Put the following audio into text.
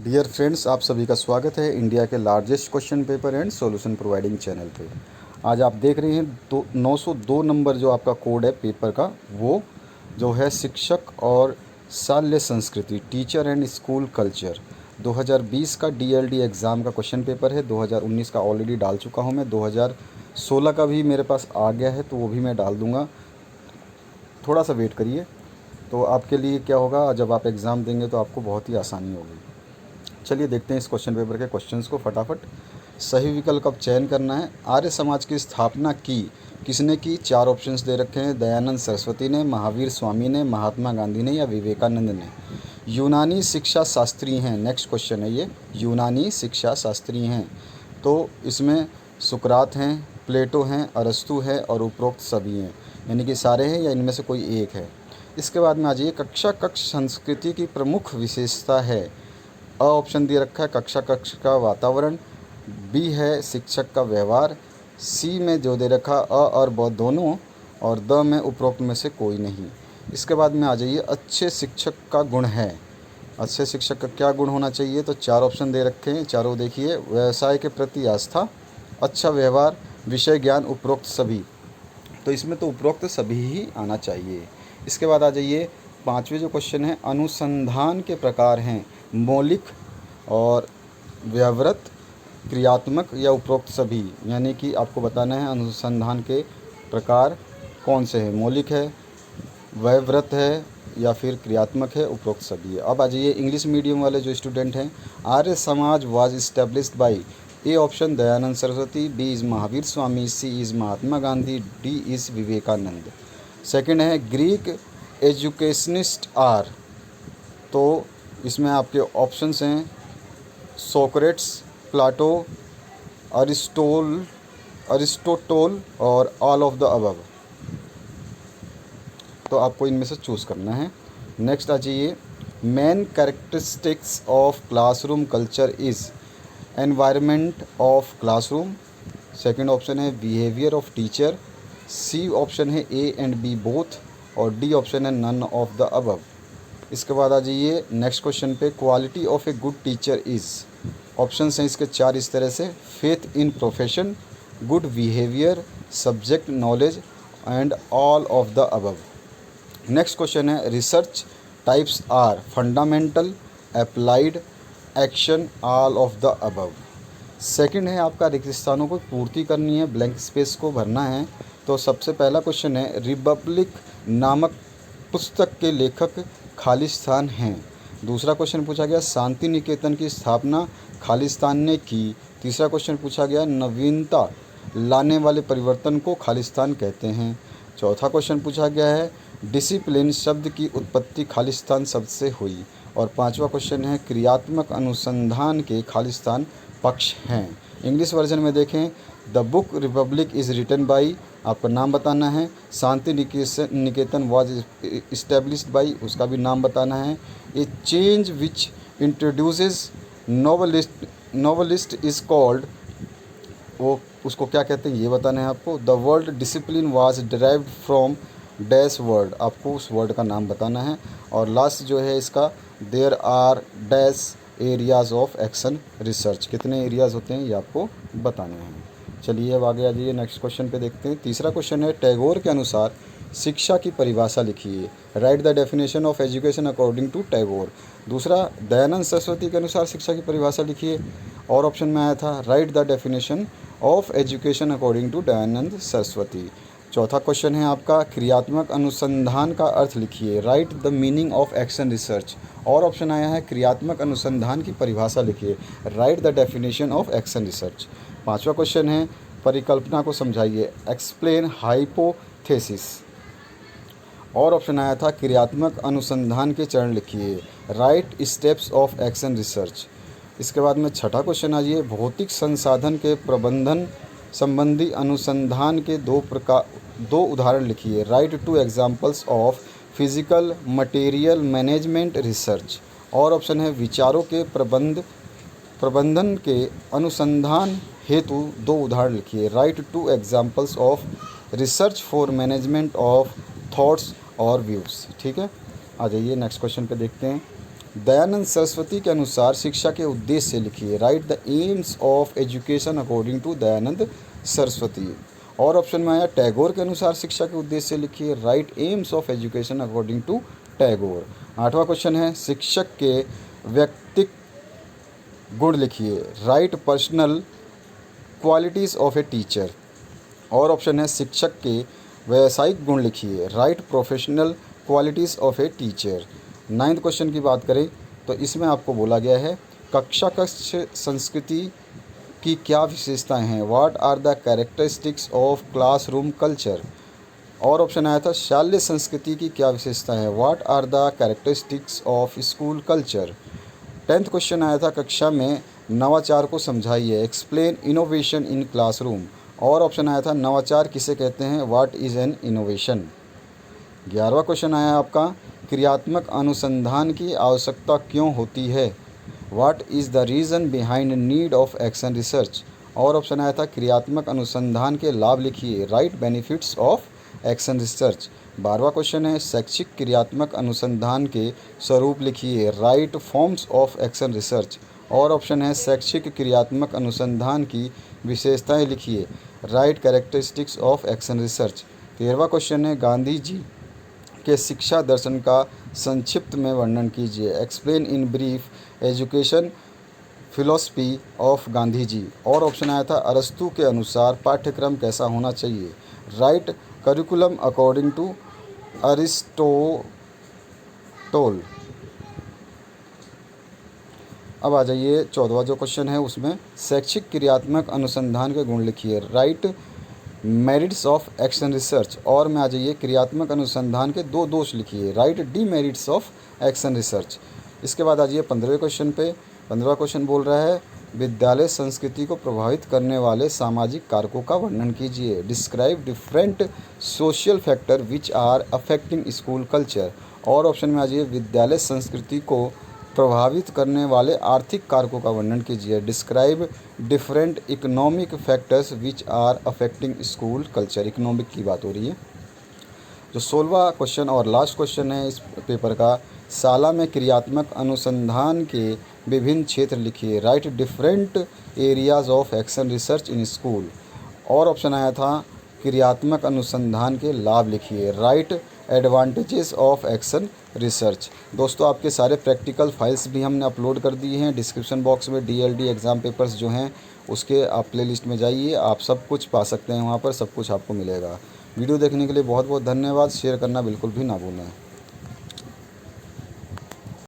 Dear friends, आप सभी का स्वागत है इंडिया के largest question paper and solution providing channel पे। आज आप देख रहे हैं 902 नंबर जो आपका कोड है पेपर का, वो जो है शिक्षक और शाल्य संस्कृति, टीचर एंड स्कूल कल्चर 2020 का डीएलडी एग्ज़ाम का क्वेश्चन पेपर है। 2019 का ऑलरेडी डाल चुका हूँ मैं, 2016 का भी मेरे पास आ गया है, तो वो भी मैं डाल दूँगा। थोड़ा सा वेट करिए, तो आपके लिए क्या होगा, जब आप एग्ज़ाम देंगे तो आपको बहुत ही आसानी होगी। चलिए देखते हैं इस क्वेश्चन पेपर के क्वेश्चंस को फटाफट। सही विकल्प का चयन करना है। आर्य समाज की स्थापना किसने की? 4 ऑप्शंस दे रखे हैं। दयानंद सरस्वती ने, महावीर स्वामी ने, महात्मा गांधी ने या विवेकानंद ने। यूनानी शिक्षा शास्त्री हैं, नेक्स्ट क्वेश्चन है ये, यूनानी शिक्षा शास्त्री हैं तो इसमें सुकरात हैं, प्लेटो हैं, अरस्तु है और उपरोक्त सभी हैं, यानी कि सारे हैं या इनमें से कोई एक है। इसके बाद में आ जाइए, कक्षा कक्ष संस्कृति की प्रमुख विशेषता है। अ ऑप्शन दे रखा है कक्षा कक्ष का वातावरण, बी है शिक्षक का व्यवहार, सी में जो दे रखा अ और ब दोनों, और द में उपरोक्त में से कोई नहीं। इसके बाद में आ जाइए, अच्छे शिक्षक का गुण है। अच्छे शिक्षक का क्या गुण होना चाहिए? तो 4 ऑप्शन दे रखे हैं, चारों देखिए। व्यवसाय के प्रति आस्था, अच्छा व्यवहार, विषय ज्ञान, उपरोक्त सभी। तो इसमें तो उपरोक्त सभी ही आना चाहिए। इसके बाद आ जाइए, 5वें जो क्वेश्चन है, अनुसंधान के प्रकार हैं मौलिक और व्यवृत, क्रियात्मक या उपरोक्त सभी, यानी कि आपको बताना है अनुसंधान के प्रकार कौन से हैं, मौलिक है, व्यवृत है या फिर क्रियात्मक है, उपरोक्त सभी है। अब आ जाइए, इंग्लिश मीडियम वाले जो स्टूडेंट हैं, Arya Samaj was established by, A option Dayanand Saraswati, B is Mahavir Swami, C is Mahatma Gandhi, D is Vivekananda. Second है, ग्रीक एजुकेशनिस्ट आर, तो इसमें आपके ऑप्शंस हैं सोक्रेट्स, प्लाटो, अरिस्टोटल और ऑल ऑफ द अबव। तो आपको इनमें से चूज़ करना है। नेक्स्ट आ जाइए, main characteristics of classroom culture is environment of classroom. Second option है behaviour of teacher, C option है ए एंड बी बोथ, और डी ऑप्शन है नन ऑफ द अबव। इसके बाद आ जाइए नेक्स्ट क्वेश्चन पे, quality of a good teacher is, option हैं इसके 4 इस तरह से, faith in profession, good behaviour, subject knowledge and all of the above. Next question है, research types are fundamental, applied, action, all of the above. Second है आपका रिक्त स्थानों को पूर्ति करनी है, ब्लैंक स्पेस को भरना है। तो सबसे पहला क्वेश्चन है, रिपब्लिक नामक पुस्तक के लेखक खालिस्तान हैं। दूसरा क्वेश्चन पूछा गया, शांति निकेतन की स्थापना खालिस्तान ने की। तीसरा क्वेश्चन पूछा गया, नवीनता लाने वाले परिवर्तन को खालिस्तान कहते हैं। चौथा क्वेश्चन पूछा गया है, डिसिप्लिन शब्द की उत्पत्ति खालिस्तान शब्द से हुई। और पांचवा क्वेश्चन है, क्रियात्मक अनुसंधान के खालिस्तान पक्ष हैं। इंग्लिश वर्जन में देखें, the book Republic is written by, आपका नाम बताना है। Shantiniketan was established by, उसका भी नाम बताना है। A change which introduces novelist is called, वो उसको क्या कहते हैं ये बताना है आपको। The word discipline was derived from dash word, आपको उस वर्ड का नाम बताना है। और लास्ट जो है इसका, there are dash areas of action research, कितने एरियाज़ होते हैं ये आपको बताने हैं। चलिए अब आगे आ जाइए, नेक्स्ट क्वेश्चन पे देखते हैं। तीसरा क्वेश्चन है, टैगोर के अनुसार शिक्षा की परिभाषा लिखिए। Write the definition of education according to Tagore. दूसरा, दयानंद सरस्वती के अनुसार शिक्षा की परिभाषा लिखिए, और ऑप्शन में आया था write the definition of education according to Dayanand Saraswati. चौथा क्वेश्चन है आपका, क्रियात्मक अनुसंधान का अर्थ लिखिए। Write the meaning of action research, और ऑप्शन आया है क्रियात्मक अनुसंधान की परिभाषा लिखिए। Write the definition of action research. पांचवा क्वेश्चन है, परिकल्पना को समझाइए। एक्सप्लेन हाइपोथेसिस, और ऑप्शन आया था क्रियात्मक अनुसंधान के चरण लिखिए। Right steps of action research. इसके बाद में छठा क्वेश्चन आ जाइए, भौतिक संसाधन के प्रबंधन संबंधी अनुसंधान के दो उदाहरण लिखिए। Right 2 examples of physical material management research, और ऑप्शन है विचारों के प्रबंधन के अनुसंधान हेतु 2 उदाहरण लिखिए। Right 2 examples of research for management of thoughts और व्यूज़। ठीक है, आ जाइए नेक्स्ट क्वेश्चन पे देखते हैं। दयानंद सरस्वती के अनुसार शिक्षा के उद्देश्य लिखिए। Write the aims of education according to Dayanand Saraswati. और ऑप्शन में आया टैगोर के अनुसार शिक्षा के उद्देश्य लिखिए। Write aims of education according to Tagore. 8वां क्वेश्चन है शिक्षक के व्यक्तिक गुण लिखिए। Write personal qualities of a teacher. और ऑप्शन है शिक्षक के व्यावसायिक गुण लिखिए। Write professional qualities of a teacher. 9th question की बात करें तो इसमें आपको बोला गया है कक्षा कक्ष संस्कृति की क्या विशेषताएं हैं। What are the characteristics of classroom culture. और ऑप्शन आया था शालेय संस्कृति की क्या विशेषता है। What are the characteristics of school culture. 10th question आया था कक्षा में नवाचार को समझाइए। Explain innovation in classroom. और ऑप्शन आया था नवाचार किसे कहते हैं। What is an innovation. 11वां क्वेश्चन आया आपका क्रियात्मक अनुसंधान की आवश्यकता क्यों होती है। What is the reason behind need of action research. और ऑप्शन आया था क्रियात्मक अनुसंधान के लाभ लिखिए। Write benefits of action research. 12वां क्वेश्चन है शैक्षिक क्रियात्मक अनुसंधान के स्वरूप लिखिए। Write forms of action research. और ऑप्शन है शैक्षिक क्रियात्मक अनुसंधान की विशेषताएं लिखिए। Write characteristics of action research. 13वां क्वेश्चन है गांधी जी के शिक्षा दर्शन का संक्षिप्त में वर्णन कीजिए। Explain in brief education philosophy of Gandhi ji. और ऑप्शन आया था अरस्तु के अनुसार पाठ्यक्रम कैसा होना चाहिए। Write curriculum according to Aristotle. अब आ जाइए 14वां जो क्वेश्चन है उसमें शैक्षिक क्रियात्मक अनुसंधान के गुण लिखिए। Right merits of action research. और में आ जाइए क्रियात्मक अनुसंधान के 2 दोष लिखिए। Right demerits of action research. इसके बाद आ जाइए 15वें क्वेश्चन पे। 15वां क्वेश्चन बोल रहा है विद्यालय संस्कृति को प्रभावित करने वाले सामाजिक कारकों का वर्णन कीजिए। Describe different social factor which are affecting school culture. और ऑप्शन में आ जाइए विद्यालय संस्कृति को प्रभावित करने वाले आर्थिक कारकों का वर्णन कीजिए। Describe different economic factors which are affecting school culture. Economic की बात हो रही है। जो 16वां क्वेश्चन और लास्ट क्वेश्चन है इस पेपर का शाला में क्रियात्मक अनुसंधान के विभिन्न क्षेत्र लिखिए। Right different areas of action research in school. और ऑप्शन आया था क्रियात्मक अनुसंधान के लाभ लिखिए। Right advantages of action research. दोस्तों आपके सारे प्रैक्टिकल फाइल्स भी हमने अपलोड कर दिए हैं। डिस्क्रिप्शन बॉक्स में DLD एग्ज़ाम पेपर्स जो हैं उसके आप प्लेलिस्ट में जाइए, आप सब कुछ पा सकते हैं, वहाँ पर सब कुछ आपको मिलेगा। वीडियो देखने के लिए बहुत बहुत धन्यवाद। शेयर करना बिल्कुल भी ना भूलें।